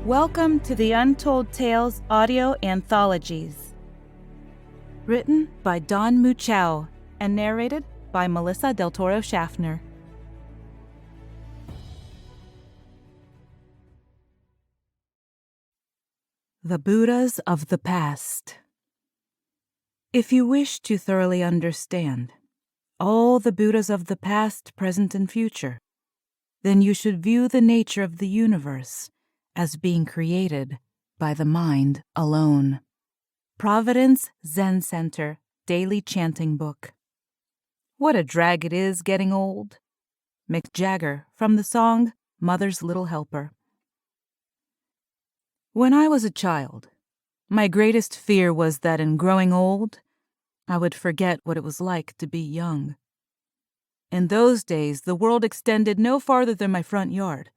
Welcome to the Untold Tales audio anthologies. Written by Don Muchow and narrated by Melissa Del Toro Schaffner. The Buddhas of the Past. If you wish to thoroughly understand all the Buddhas of the past, present, and future, then you should view the nature of the universe as being created by the mind alone. Providence Zen Center Daily Chanting Book. What a drag it is getting old. Mick Jagger from the song Mother's Little Helper. When I was a child, my greatest fear was that in growing old, I would forget what it was like to be young. In those days, the world extended no farther than my front yard,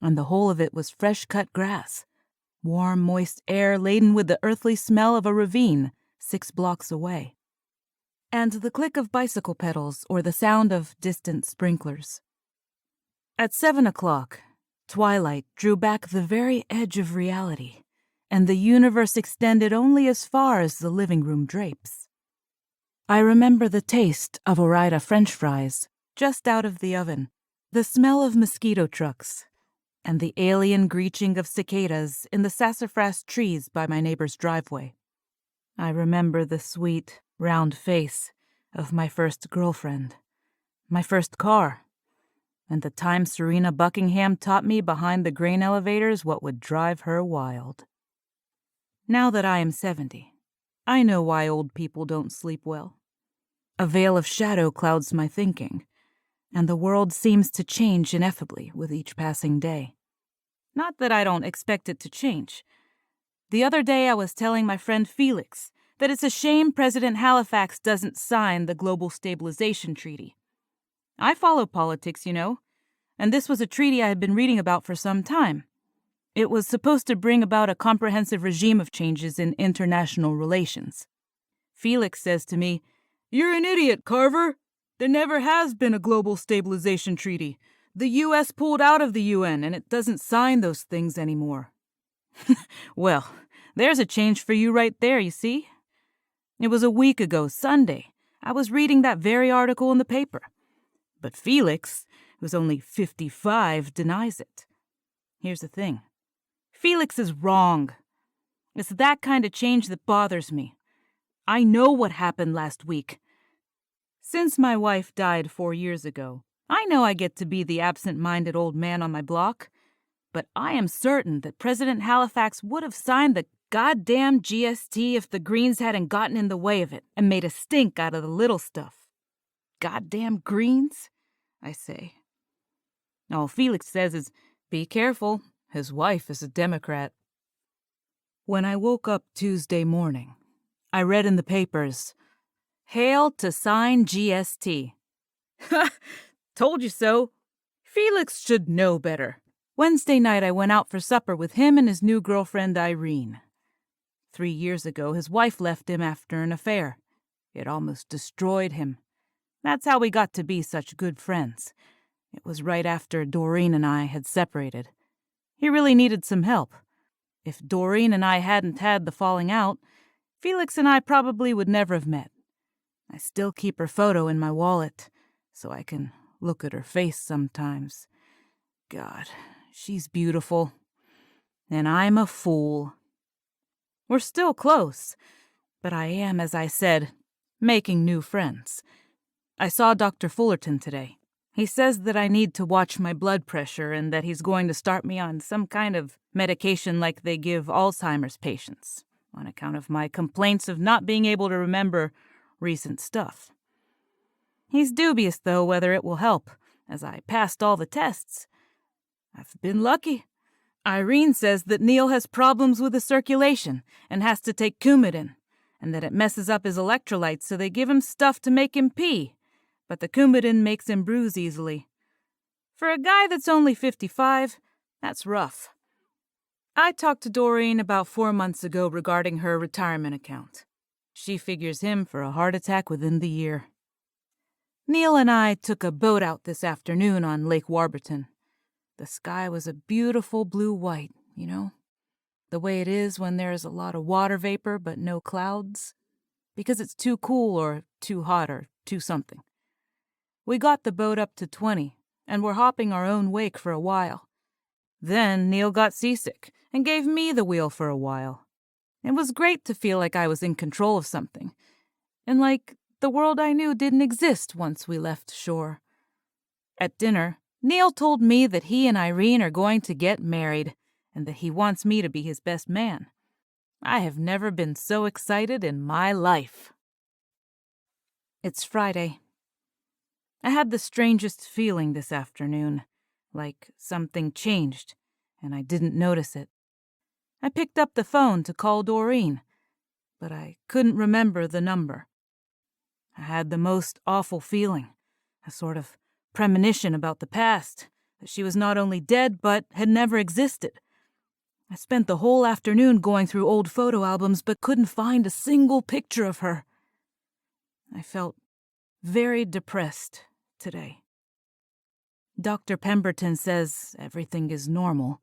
and the whole of it was fresh-cut grass, warm, moist air laden with the earthly smell of a ravine 6 blocks away, and the click of bicycle pedals or the sound of distant sprinklers. At 7 o'clock, twilight drew back the very edge of reality, and the universe extended only as far as the living room drapes. I remember the taste of Ore-Ida French fries just out of the oven, the smell of mosquito trucks, and the alien screeching of cicadas in the sassafras trees by my neighbor's driveway. I remember the sweet, round face of my first girlfriend, my first car, and the time Serena Buckingham taught me behind the grain elevators what would drive her wild. Now that I am 70, I know why old people don't sleep well. A veil of shadow clouds my thinking, and the world seems to change ineffably with each passing day. Not that I don't expect it to change. The other day I was telling my friend Felix that it's a shame President Halifax doesn't sign the Global Stabilization Treaty. I follow politics, you know, and this was a treaty I had been reading about for some time. It was supposed to bring about a comprehensive regime of changes in international relations. Felix says to me, "You're an idiot, Carver. There never has been a global stabilization treaty. The U.S. pulled out of the UN, and it doesn't sign those things anymore." Well, there's a change for you right there, you see. It was a week ago, Sunday. I was reading that very article in the paper. But Felix, who's only 55, denies it. Here's the thing. Felix is wrong. It's that kind of change that bothers me. I know what happened last week. Since my wife died 4 years ago, I know I get to be the absent-minded old man on my block, but I am certain that President Halifax would have signed the goddamn GST if the Greens hadn't gotten in the way of it and made a stink out of the little stuff. Goddamn Greens, I say. All Felix says is, "Be careful, his wife is a Democrat." When I woke up Tuesday morning, I read in the papers, "Hail to sign GST." Ha! Told you so. Felix should know better. Wednesday night I went out for supper with him and his new girlfriend Irene. 3 years ago his wife left him after an affair. It almost destroyed him. That's how we got to be such good friends. It was right after Doreen and I had separated. He really needed some help. If Doreen and I hadn't had the falling out, Felix and I probably would never have met. I still keep her photo in my wallet, so I can look at her face sometimes. God, she's beautiful. And I'm a fool. We're still close, but I am, as I said, making new friends. I saw Dr. Fullerton today. He says that I need to watch my blood pressure and that he's going to start me on some kind of medication like they give Alzheimer's patients, on account of my complaints of not being able to remember recent stuff. He's dubious, though, whether it will help, as I passed all the tests. I've been lucky. Irene says that Neil has problems with his circulation and has to take Coumadin, and that it messes up his electrolytes, so they give him stuff to make him pee, but the Coumadin makes him bruise easily. For a guy that's only 55, that's rough. I talked to Doreen about 4 months ago regarding her retirement account. She figures him for a heart attack within the year. Neil and I took a boat out this afternoon on Lake Warburton. The sky was a beautiful blue-white, you know, the way it is when there's a lot of water vapor but no clouds, because it's too cool or too hot or too something. We got the boat up to 20, and were hopping our own wake for a while. Then Neil got seasick and gave me the wheel for a while. It was great to feel like I was in control of something, and like the world I knew didn't exist once we left shore. At dinner, Neil told me that he and Irene are going to get married, and that he wants me to be his best man. I have never been so excited in my life. It's Friday. I had the strangest feeling this afternoon, like something changed, and I didn't notice it. I picked up the phone to call Doreen, but I couldn't remember the number. I had the most awful feeling, a sort of premonition about the past, that she was not only dead but had never existed. I spent the whole afternoon going through old photo albums but couldn't find a single picture of her. I felt very depressed today. Dr. Pemberton says everything is normal,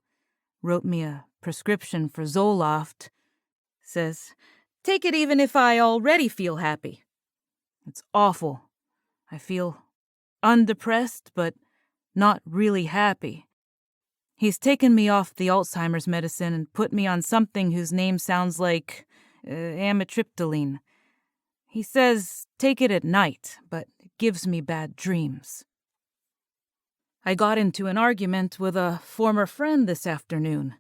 wrote me a prescription for Zoloft, says, take it even if I already feel happy. It's awful. I feel undepressed, but not really happy. He's taken me off the Alzheimer's medicine and put me on something whose name sounds like amitriptyline. He says take it at night, but it gives me bad dreams. I got into an argument with a former friend this afternoon.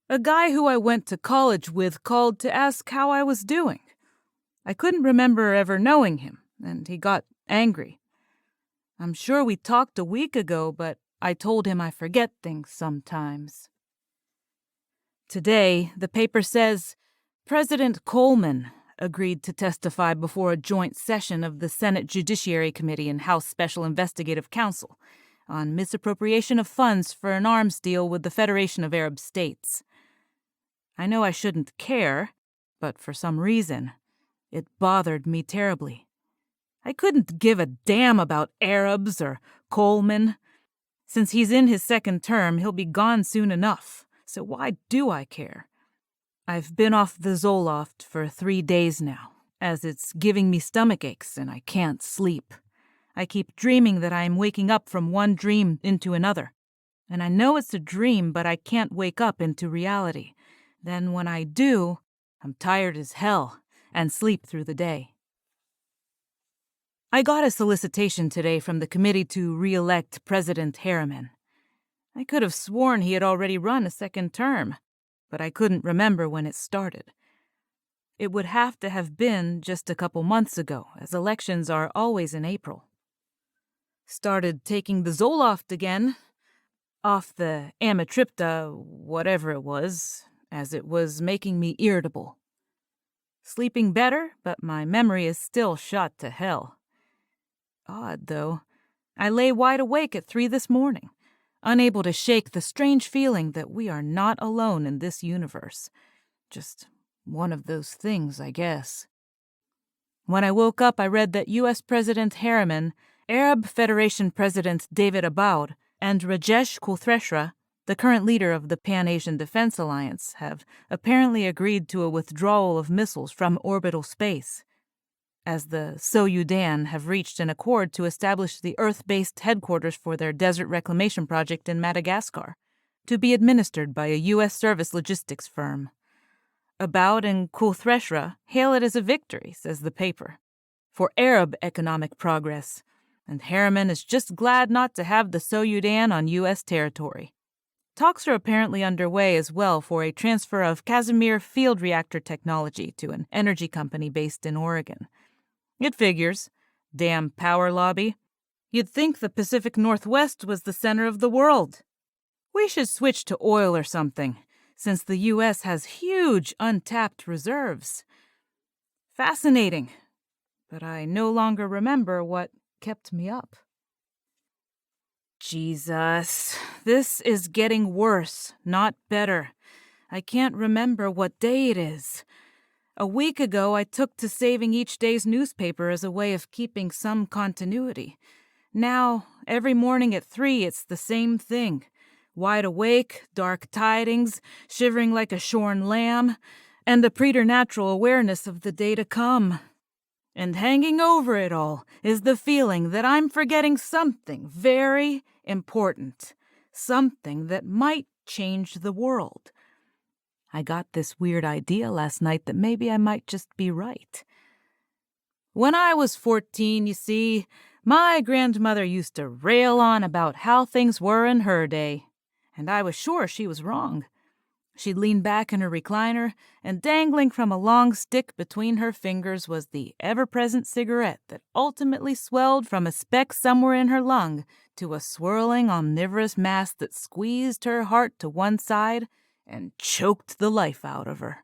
A guy who I went to college with called to ask how I was doing. I couldn't remember ever knowing him, and he got angry. I'm sure we talked a week ago, but I told him I forget things sometimes. Today, the paper says President Coleman agreed to testify before a joint session of the Senate Judiciary Committee and House Special Investigative Council on misappropriation of funds for an arms deal with the Federation of Arab States. I know I shouldn't care, but for some reason, it bothered me terribly. I couldn't give a damn about Arabs or Coleman. Since he's in his second term, he'll be gone soon enough, so why do I care? I've been off the Zoloft for 3 days now, as it's giving me stomach aches and I can't sleep. I keep dreaming that I'm waking up from one dream into another. And I know it's a dream, but I can't wake up into reality. Then when I do, I'm tired as hell and sleep through the day. I got a solicitation today from the committee to re-elect President Harriman. I could have sworn he had already run a second term, but I couldn't remember when it started. It would have to have been just a couple months ago, as elections are always in April. Started taking the Zoloft again, off the amitripta, whatever it was, as it was making me irritable. Sleeping better, but my memory is still shot to hell. Odd, though. I lay wide awake at 3 this morning, unable to shake the strange feeling that we are not alone in this universe. Just one of those things, I guess. When I woke up, I read that U.S. President Harriman, Arab Federation President David Aboud, and Rajesh Kulthresha, the current leader of the Pan-Asian Defense Alliance, have apparently agreed to a withdrawal of missiles from orbital space, as the Soyudan have reached an accord to establish the Earth-based headquarters for their desert reclamation project in Madagascar, to be administered by a U.S. service logistics firm. Aboud and Kulthresha hail it as a victory, says the paper, for Arab economic progress, and Harriman is just glad not to have the Soyudan on U.S. territory. Talks are apparently underway as well for a transfer of Casimir field reactor technology to an energy company based in Oregon. It figures. Damn power lobby. You'd think the Pacific Northwest was the center of the world. We should switch to oil or something, since the U.S. has huge untapped reserves. Fascinating, but I no longer remember what kept me up. Jesus, this is getting worse, not better. I can't remember what day it is. A week ago, I took to saving each day's newspaper as a way of keeping some continuity. Now, every morning at 3, it's the same thing. wide awake, dark tidings, shivering like a shorn lamb, and a preternatural awareness of the day to come. And hanging over it all is the feeling that I'm forgetting something very important, something that might change the world. I got this weird idea last night that maybe I might just be right. When I was 14, you see, my grandmother used to rail on about how things were in her day, and I was sure she was wrong. She'd lean back in her recliner, and dangling from a long stick between her fingers was the ever-present cigarette that ultimately swelled from a speck somewhere in her lung to a swirling, omnivorous mass that squeezed her heart to one side and choked the life out of her.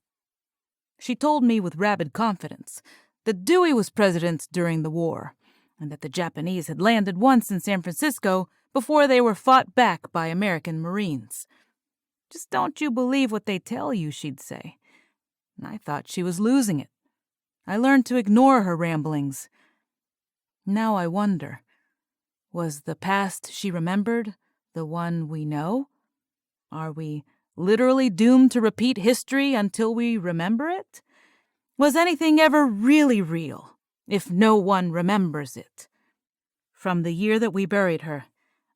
She told me with rabid confidence that Dewey was president during the war, and that the Japanese had landed once in San Francisco before they were fought back by American Marines. "Just don't you believe what they tell you," she'd say. And I thought she was losing it. I learned to ignore her ramblings. Now I wonder, was the past she remembered the one we know? Are we literally doomed to repeat history until we remember it? Was anything ever really real if no one remembers it? From the year that we buried her,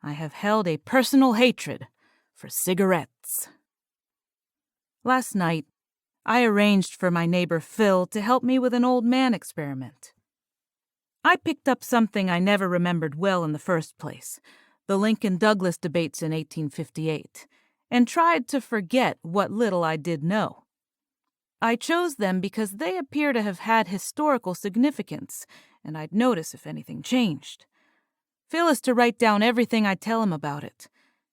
I have held a personal hatred for cigarettes. Last night, I arranged for my neighbor Phil to help me with an old man experiment. I picked up something I never remembered well in the first place, the Lincoln-Douglas debates in 1858, and tried to forget what little I did know. I chose them because they appear to have had historical significance, and I'd notice if anything changed. Phil is to write down everything I tell him about it.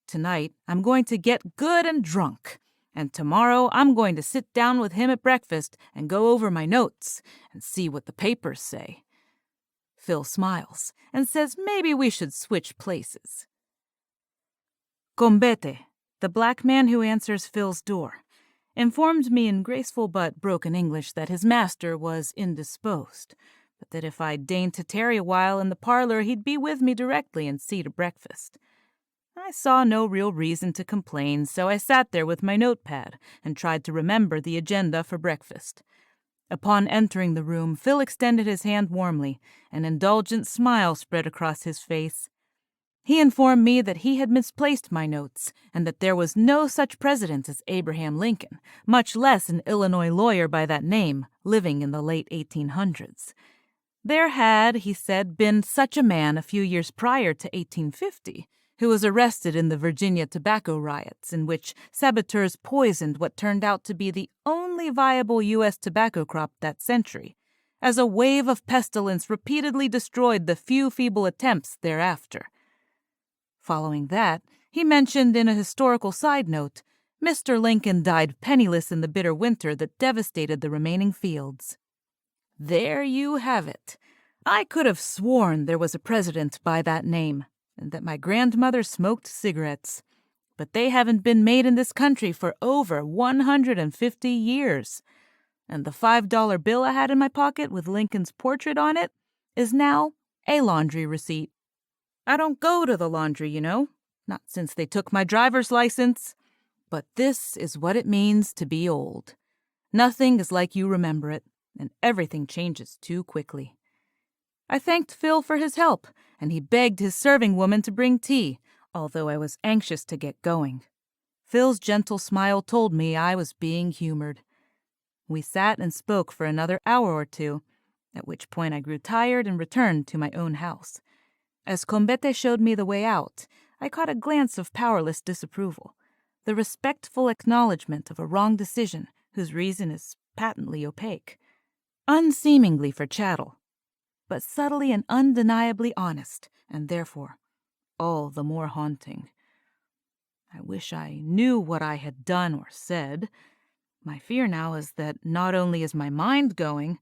Tonight, I'm going to get good and drunk, and tomorrow I'm going to sit down with him at breakfast and go over my notes and see what the papers say. Phil smiles and says maybe we should switch places. Combete, the black man who answers Phil's door, informed me in graceful but broken English that his master was indisposed, but that if I deigned to tarry a while in the parlor, he'd be with me directly and see to breakfast. I saw no real reason to complain, so I sat there with my notepad and tried to remember the agenda for breakfast. Upon entering the room, Phil extended his hand warmly. An indulgent smile spread across his face. He informed me that he had misplaced my notes, and that there was no such president as Abraham Lincoln, much less an Illinois lawyer by that name, living in the late 1800s. There had, he said, been such a man a few years prior to 1850, who was arrested in the Virginia tobacco riots, in which saboteurs poisoned what turned out to be the only viable U.S. tobacco crop that century, as a wave of pestilence repeatedly destroyed the few feeble attempts thereafter. Following that, he mentioned in a historical side note, Mr. Lincoln died penniless in the bitter winter that devastated the remaining fields. There you have it. I could have sworn there was a president by that name, and that my grandmother smoked cigarettes. But they haven't been made in this country for over 150 years. And the $5 bill I had in my pocket with Lincoln's portrait on it is now a laundry receipt. I don't go to the laundry, you know, not since they took my driver's license. But this is what it means to be old. Nothing is like you remember it, and everything changes too quickly. I thanked Phil for his help, and he begged his serving woman to bring tea, although I was anxious to get going. Phil's gentle smile told me I was being humored. We sat and spoke for another hour or two, at which point I grew tired and returned to my own house. As Combete showed me the way out, I caught a glance of powerless disapproval, the respectful acknowledgement of a wrong decision whose reason is patently opaque, unseemingly for chattel, but subtly and undeniably honest, and therefore all the more haunting. I wish I knew what I had done or said. My fear now is that not only is my mind going,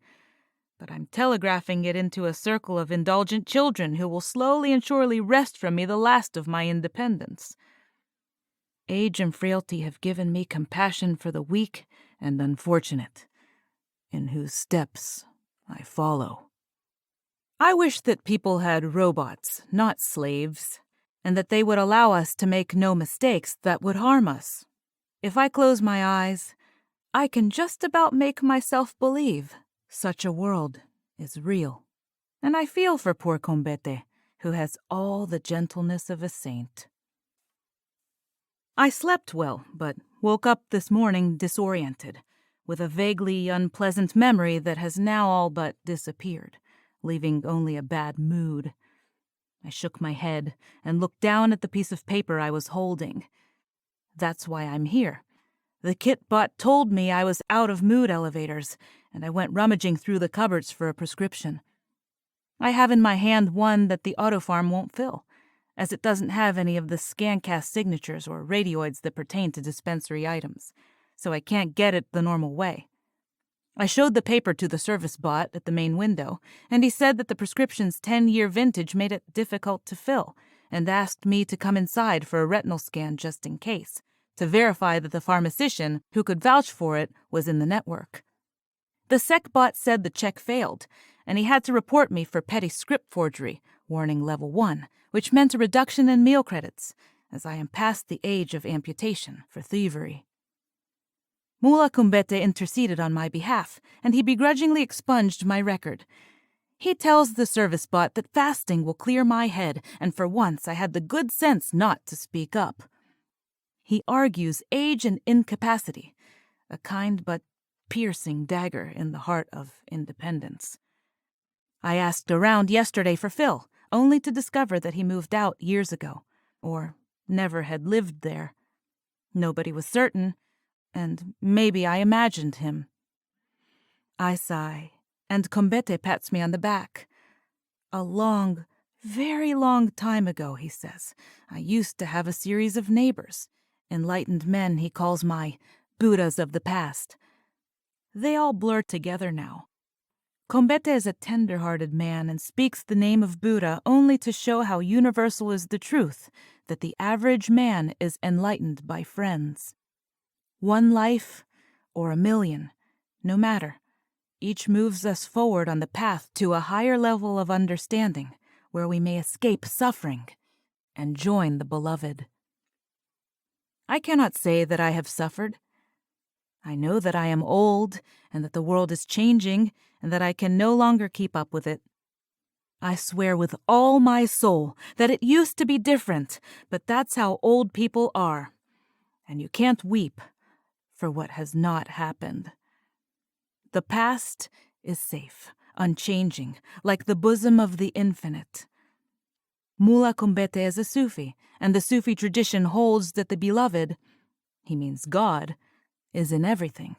but I'm telegraphing it into a circle of indulgent children who will slowly and surely wrest from me the last of my independence. Age and frailty have given me compassion for the weak and unfortunate, in whose steps I follow. I wish that people had robots, not slaves, and that they would allow us to make no mistakes that would harm us. If I close my eyes, I can just about make myself believe such a world is real. And I feel for poor Combete, who has all the gentleness of a saint. I slept well, but woke up this morning disoriented, with a vaguely unpleasant memory that has now all but disappeared, leaving only a bad mood. I shook my head and looked down at the piece of paper I was holding. That's why I'm here. The kit bot told me I was out of mood elevators, and I went rummaging through the cupboards for a prescription. I have in my hand one that the autofarm won't fill, as it doesn't have any of the scancast signatures or radioids that pertain to dispensary items, so I can't get it the normal way. I showed the paper to the service bot at the main window, and he said that the prescription's 10-year vintage made it difficult to fill, and asked me to come inside for a retinal scan just in case, to verify that the pharmacist who could vouch for it was in the network. The sec bot said the check failed, and he had to report me for petty script forgery, warning level 1, which meant a reduction in meal credits, as I am past the age of amputation for thievery. Mula Kumbete interceded on my behalf, and he begrudgingly expunged my record. He tells the service bot that fasting will clear my head, and for once I had the good sense not to speak up. He argues age and incapacity, a kind but piercing dagger in the heart of independence. I asked around yesterday for Phil, only to discover that he moved out years ago, or never had lived there. Nobody was certain, and maybe I imagined him. I sigh, and Combete pats me on the back. A long, very long time ago, he says, I used to have a series of neighbors, enlightened men he calls my Buddhas of the past. They all blur together now. Combete is a tender-hearted man and speaks the name of Buddha only to show how universal is the truth that the average man is enlightened by friends. One life or a million, no matter. Each moves us forward on the path to a higher level of understanding where we may escape suffering and join the beloved. I cannot say that I have suffered. I know that I am old and that the world is changing and that I can no longer keep up with it. I swear with all my soul that it used to be different, but that's how old people are. And you can't weep for what has not happened. The past is safe, unchanging, like the bosom of the infinite. Mula Kumbete is a Sufi, and the Sufi tradition holds that the beloved, he means God, is in everything.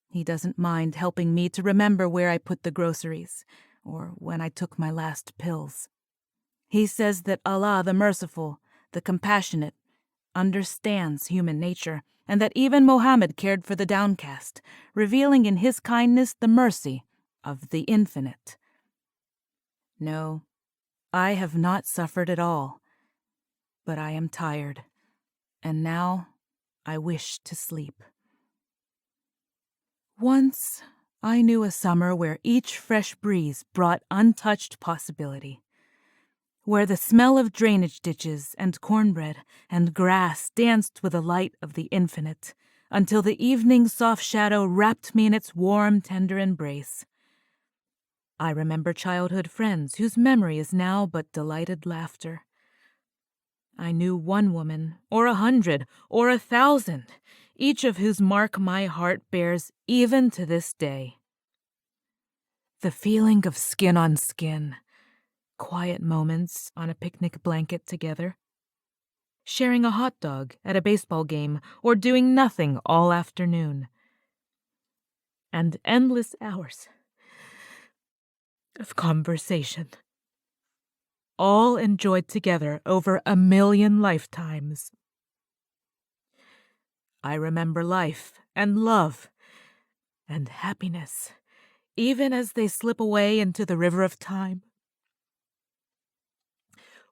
He doesn't mind helping me to remember where I put the groceries, or when I took my last pills. He says that Allah the Merciful, the Compassionate, understands human nature, and that even Mohammed cared for the downcast, revealing in his kindness the mercy of the infinite. No, I have not suffered at all, but I am tired, and now I wish to sleep. Once I knew a summer where each fresh breeze brought untouched possibility, where the smell of drainage ditches and cornbread and grass danced with the light of the infinite, until the evening's soft shadow wrapped me in its warm, tender embrace. I remember childhood friends whose memory is now but delighted laughter. I knew one woman, or 100, or 1,000, each of whose mark my heart bears even to this day. The feeling of skin on skin, quiet moments on a picnic blanket together, sharing a hot dog at a baseball game, or doing nothing all afternoon, and endless hours of conversation, all enjoyed together over 1,000,000 lifetimes. I remember life and love and happiness, even as they slip away into the river of time.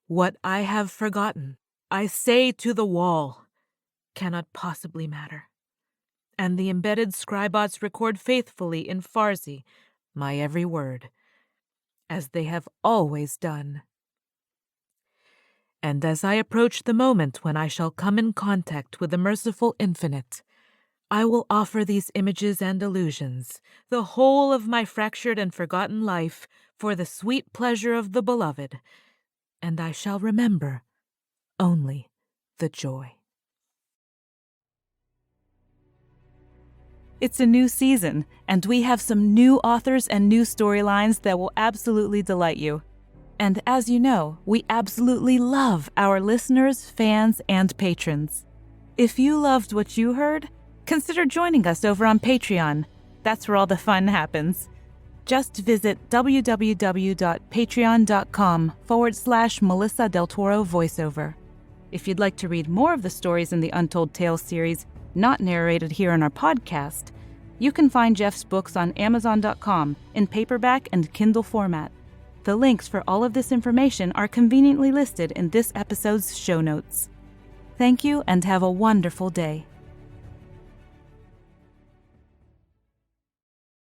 What I have forgotten, I say to the wall, cannot possibly matter. And the embedded scribots record faithfully in Farsi my every word, as they have always done. And as I approach the moment when I shall come in contact with the merciful infinite, I will offer these images and illusions, the whole of my fractured and forgotten life, for the sweet pleasure of the beloved, and I shall remember only the joy. It's a new season, and we have some new authors and new storylines that will absolutely delight you. And as you know, we absolutely love our listeners, fans, and patrons. If you loved what you heard, consider joining us over on Patreon. That's where all the fun happens. Just visit www.patreon.com/Melissa Del Toro voiceover. If you'd like to read more of the stories in the Untold Tales series, not narrated here on our podcast, you can find Jeff's books on Amazon.com in paperback and Kindle format. The links for all of this information are conveniently listed in this episode's show notes. Thank you and have a wonderful day.